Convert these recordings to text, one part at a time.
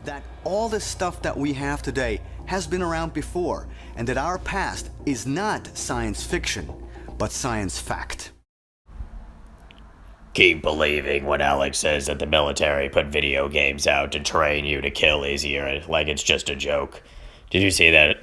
That all the stuff that we have today has been around before, and that our past is not science fiction, but science fact. Keep believing when Alex says that the military put video games out to train you to kill easier, like it's just a joke. Did you see that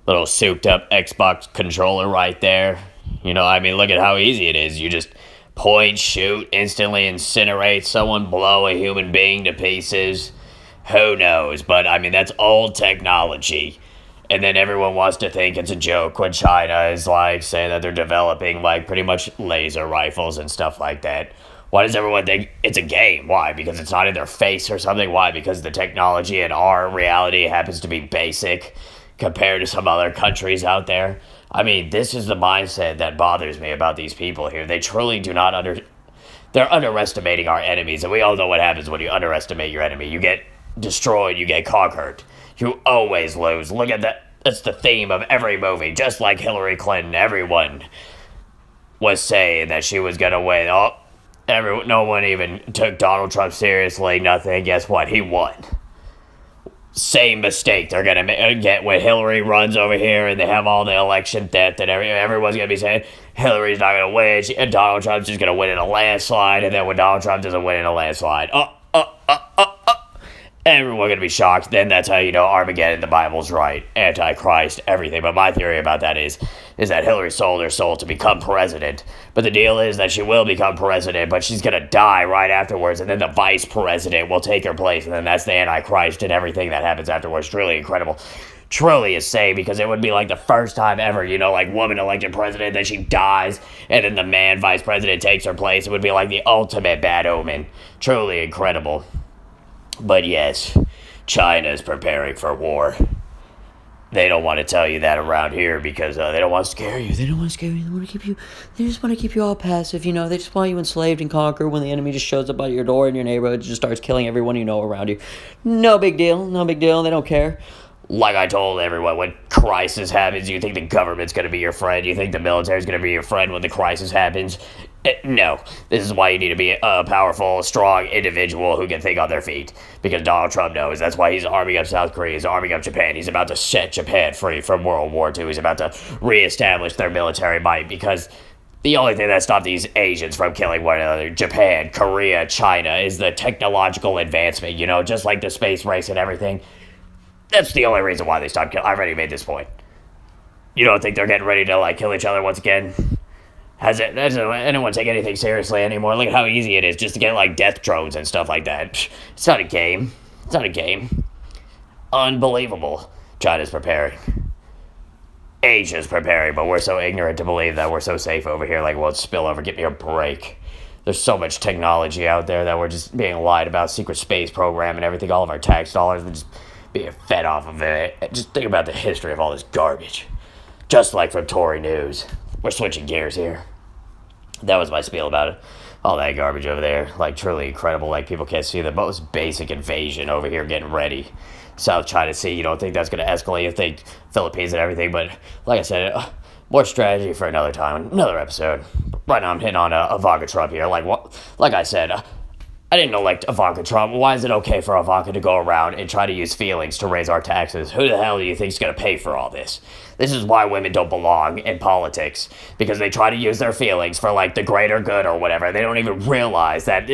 little souped up Xbox controller right there? You know, I mean, look at how easy it is. You just point, shoot, instantly incinerate someone, blow a human being to pieces. Who knows? But, I mean, that's old technology. And then everyone wants to think it's a joke when China is, like, saying that they're developing, like, pretty much laser rifles and stuff like that. Why does everyone think it's a game? Why? Because it's not in their face or something? Why? Because the technology in our reality happens to be basic compared to some other countries out there? I mean, this is the mindset that bothers me about these people here. They truly do not they're underestimating our enemies, and we all know what happens when you underestimate your enemy. You get destroyed, you get conquered. You always lose. Look at that. That's the theme of every movie. Just like Hillary Clinton, everyone was saying that she was gonna win. No one even took Donald Trump seriously. Nothing. Guess what? He won. Same mistake they're gonna get when Hillary runs over here and they have all the election theft and everyone's gonna be saying Hillary's not gonna win and Donald Trump's just gonna win in a landslide, and then when Donald Trump doesn't win in a landslide, everyone's gonna be shocked. Then that's how you know Armageddon, the Bible's right, Antichrist, everything. But my theory about that is that Hillary sold her soul to become president. But the deal is that she will become president, but she's gonna die right afterwards, and then the vice president will take her place, and then that's the Antichrist, and everything that happens afterwards. Truly incredible. Truly insane, because it would be like the first time ever, you know, like woman elected president, then she dies, and then the man vice president takes her place. It would be like the ultimate bad omen. Truly incredible. But yes, China's preparing for war. They don't want to tell you that around here because they don't want to scare you. They don't want to scare you. They just want to keep you all passive, you know. They just want you enslaved and conquered when the enemy just shows up at your door in your neighborhood and just starts killing everyone you know around you. No big deal. No big deal. They don't care. Like I told everyone, when crisis happens, you think the government's going to be your friend. You think the military's going to be your friend when the crisis happens. No, this is why you need to be a powerful, strong individual who can think on their feet. Because Donald Trump knows that's why he's arming up South Korea, he's arming up Japan. He's about to set Japan free from World War II. He's about to reestablish their military might, because the only thing that stopped these Asians from killing one another, Japan, Korea, China, is the technological advancement, you know, just like the space race and everything. That's the only reason why they stopped killing. I've already made this point. You don't think they're getting ready to, like, kill each other once again? Doesn't anyone take anything seriously anymore? Look at how easy it is just to get, like, death drones and stuff like that. It's not a game. It's not a game. Unbelievable. China's preparing. Asia's preparing, but we're so ignorant to believe that we're so safe over here. Like, well, spill over. Give me a break. There's so much technology out there that we're just being lied about. Secret space program and everything. All of our tax dollars are just being fed off of it. Just think about the history of all this garbage. Just like from Tory News. We're switching gears here. That was my spiel about it. All that garbage over there. Like, truly incredible. Like, people can't see the most basic invasion over here getting ready. South China Sea, you don't think that's going to escalate? You think Philippines and everything. But, like I said, more strategy for another time. Another episode. Right now I'm hitting on Ivanka Trump here. Like I said, I didn't elect Ivanka Trump. Why is it okay for Ivanka to go around and try to use feelings to raise our taxes? Who the hell do you think is going to pay for all this? This is why women don't belong in politics. Because they try to use their feelings for, like, the greater good or whatever. They don't even realize that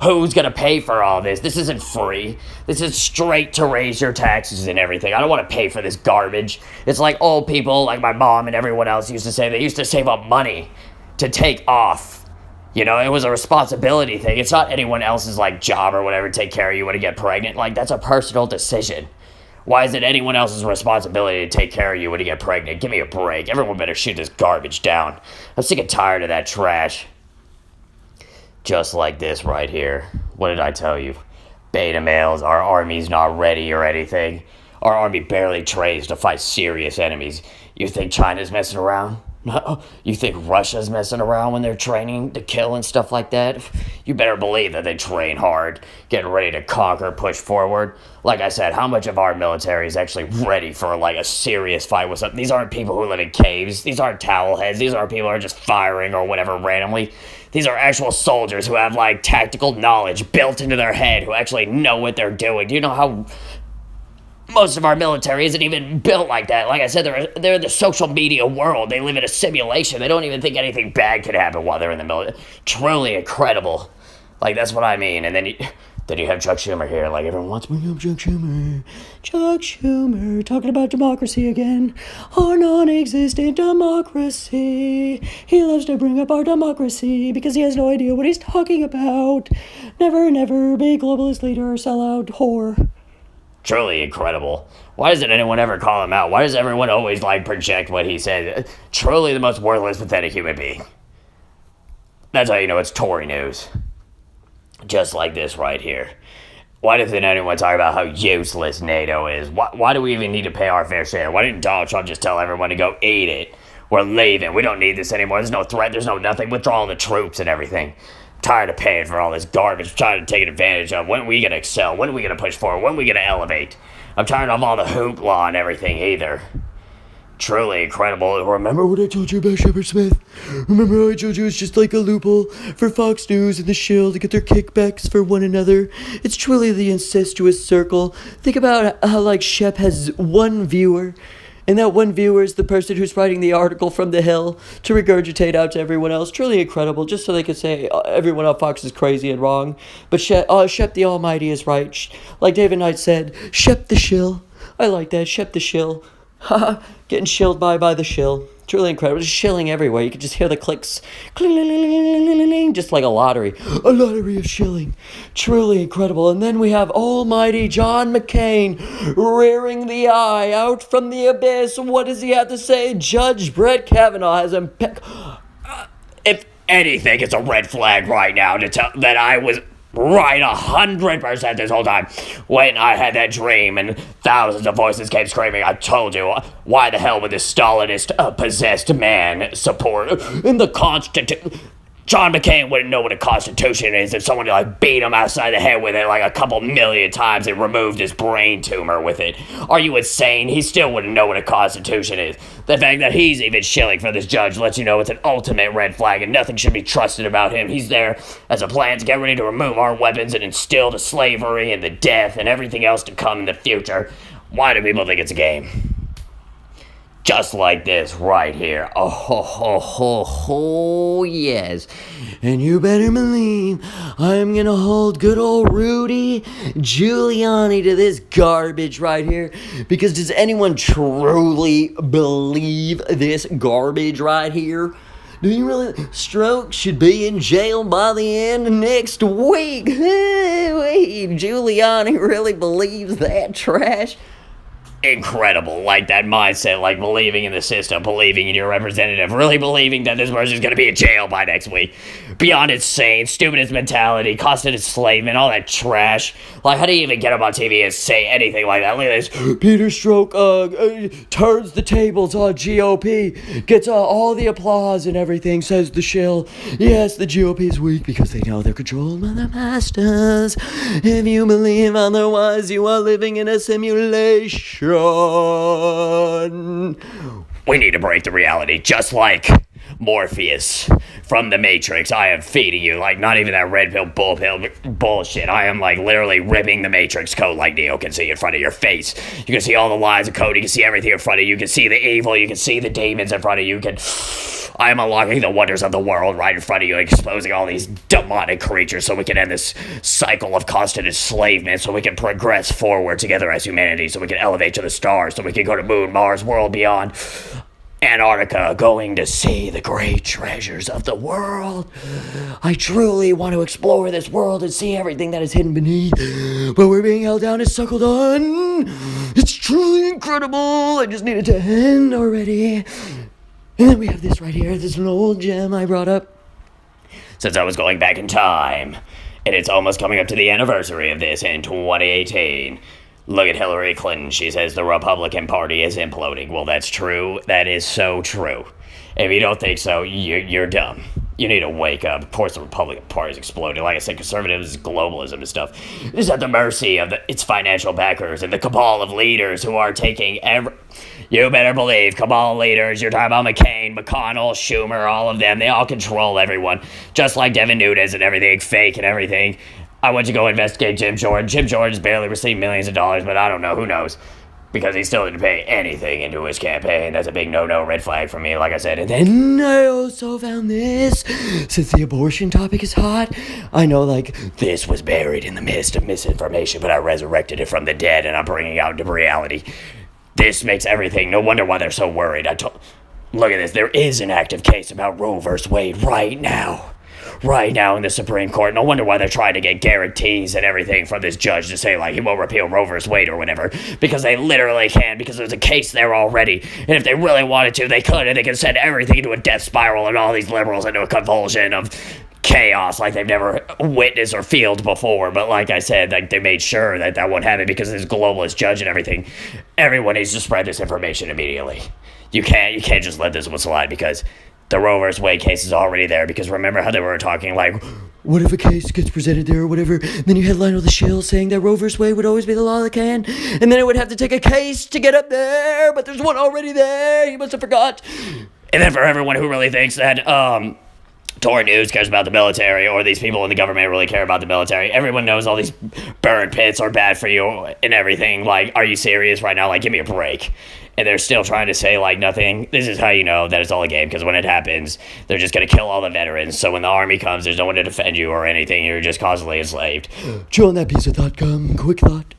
who's going to pay for all this? This isn't free. This is straight to raise your taxes and everything. I don't want to pay for this garbage. It's like old people, like my mom and everyone else used to say. They used to save up money to take off. You know, it was a responsibility thing. It's not anyone else's, like, job or whatever to take care of you when you get pregnant. Like, that's a personal decision. Why is it anyone else's responsibility to take care of you when you get pregnant? Give me a break. Everyone better shoot this garbage down. I'm sick and tired of that trash. Just like this right here. What did I tell you? Beta males, our army's not ready or anything. Our army barely trains to fight serious enemies. You think China's messing around? No, you think Russia's messing around when they're training to kill and stuff like that? You better believe that they train hard, getting ready to conquer, push forward. Like I said, how much of our military is actually ready for like a serious fight with something? These aren't people who live in caves. These aren't towel heads. These aren't people who are just firing or whatever randomly. These are actual soldiers who have like tactical knowledge built into their head, who actually know what they're doing. Do you know how most of our military isn't even built like that? Like I said, they're in the social media world. They live in a simulation. They don't even think anything bad could happen while they're in the military. Truly incredible. Like, that's what I mean. And then you have Chuck Schumer here. Like, everyone wants to bring up Chuck Schumer. Chuck Schumer, talking about democracy again. Our non-existent democracy. He loves to bring up our democracy because he has no idea what he's talking about. Never, never be globalist leader, sellout, whore. Truly incredible. Why doesn't anyone ever call him out? Why does everyone always, like, project what he said? Truly the most worthless, pathetic human being. That's how you know it's Tory news. Just like this right here. Why doesn't anyone talk about how useless NATO is? Why do we even need to pay our fair share? Why didn't Donald Trump just tell everyone to go eat it? We're leaving. We don't need this anymore. There's no threat. There's no nothing. Withdraw all the troops and everything. Tired of paying for all this garbage, trying to take advantage of. When are we going to excel? When are we going to push forward? When are we going to elevate? I'm tired of all the hoopla and everything either. Truly incredible. Remember what I told you about Shepard Smith? Remember how I told you it's just like a loophole for Fox News and The Shield to get their kickbacks for one another? It's truly the incestuous circle. Think about how, like, Shep has one viewer, and that one viewer is the person who's writing the article from The Hill to regurgitate out to everyone else. Truly incredible, just so they could say everyone on Fox is crazy and wrong. But Shep the Almighty is right. Like David Knight said, Shep the shill. I like that, Shep the shill. Haha, getting shilled by the shill. Truly incredible. Just shilling everywhere. You can just hear the clicks. Cling, just like a lottery. A lottery of shilling. Truly incredible. And then we have almighty John McCain rearing the eye out from the abyss. What does he have to say? Judge Brett Kavanaugh has if anything, it's a red flag right now to tell that I was right 100% this whole time. When I had that dream and thousands of voices came screaming, I told you, why the hell would this Stalinist possessed man support in the Constitution? John McCain wouldn't know what a constitution is if someone like beat him outside the head with it like a couple million times and removed his brain tumor with it. Are you insane? He still wouldn't know what a constitution is. The fact that he's even shilling for this judge lets you know it's an ultimate red flag and nothing should be trusted about him. He's there as a plan to get ready to remove our weapons and instill the slavery and the death and everything else to come in the future. Why do people think it's a game? Just like this right here. Oh, ho, ho, ho, ho, yes. And you better believe I'm gonna hold good old Rudy Giuliani to this garbage right here. Because does anyone truly believe this garbage right here? Do you really? Stroke should be in jail by the end of next week. Wait, Giuliani really believes that trash? Incredible, like that mindset, like believing in the system, believing in your representative, really believing that this person's gonna be in jail by next week. Beyond insane, stupidest mentality, constant enslavement, all that trash. Like, how do you even get up on TV and say anything like that? Look at this. Peter Strzok turns the tables on GOP, gets all the applause and everything, says the shill. Yes, the GOP is weak because they know they're controlled by the masters. If you believe otherwise, you are living in a simulation. We need to break the reality, just like Morpheus from the Matrix. I am feeding you, like, not even that red pill, bull pill bullshit. I am, like, literally ripping the Matrix code like Neo can see in front of your face. You can see all the lies of code. You can see everything in front of you. You can see the evil. You can see the demons in front of you. I am unlocking the wonders of the world right in front of you, exposing all these demonic creatures so we can end this cycle of constant enslavement, so we can progress forward together as humanity, so we can elevate to the stars, so we can go to Moon, Mars, world beyond, Antarctica, going to see the great treasures of the world. I truly want to explore this world and see everything that is hidden beneath, but we're being held down and suckled on. It's truly incredible. I just need it to end already. And then we have this right here, this little old gem I brought up since I was going back in time. And it's almost coming up to the anniversary of this in 2018. Look at Hillary Clinton. She says the Republican Party is imploding. Well, that's true. That is so true. If you don't think so, you're dumb. You need to wake up. Of course, the Republican Party is exploding. Like I said, conservatism, globalism, and stuff is at the mercy of its financial backers and the cabal of leaders who are taking every. You better believe cabal leaders. You're talking about McCain, McConnell, Schumer, all of them. They all control everyone, just like Devin Nunes and everything, fake and everything. I went to go investigate Jim Jordan. Jim Jordan's barely received millions of dollars, but I don't know. Who knows? Because he still didn't pay anything into his campaign. That's a big no-no, red flag for me, like I said. And then I also found this. Since the abortion topic is hot, I know, like, this was buried in the mist of misinformation, but I resurrected it from the dead, and I'm bringing it out into reality. This makes everything. No wonder why they're so worried. Look at this. There is an active case about Roe vs. Wade right now. Right now in the Supreme Court. No wonder why they're trying to get guarantees and everything from this judge to say, like, he won't repeal Roe vs. Wade or whatever. Because they literally can, because there's a case there already. And if they really wanted to, they could, and they could send everything into a death spiral and all these liberals into a convulsion of chaos like they've never witnessed or felt before. But like I said, like, they made sure that wouldn't happen because this globalist judge and everything. Everyone needs to spread this information immediately. You can't just let this one slide because the Roe vs. Wade case is already there. Because remember how they were talking, like, what if a case gets presented there or whatever? And then you had Lionel the Shield saying that Roe vs. Wade would always be the law of the land. And then it would have to take a case to get up there. But there's one already there. He must have forgot. And then for everyone who really thinks that, Tory News cares about the military, or these people in the government really care about the military. Everyone knows all these burn pits are bad for you and everything. Like, are you serious right now? Like, give me a break. And they're still trying to say, like, nothing. This is how you know that it's all a game, because when it happens, they're just going to kill all the veterans. So when the army comes, there's no one to defend you or anything. You're just constantly enslaved. Chill on that piece of thought, quick thought.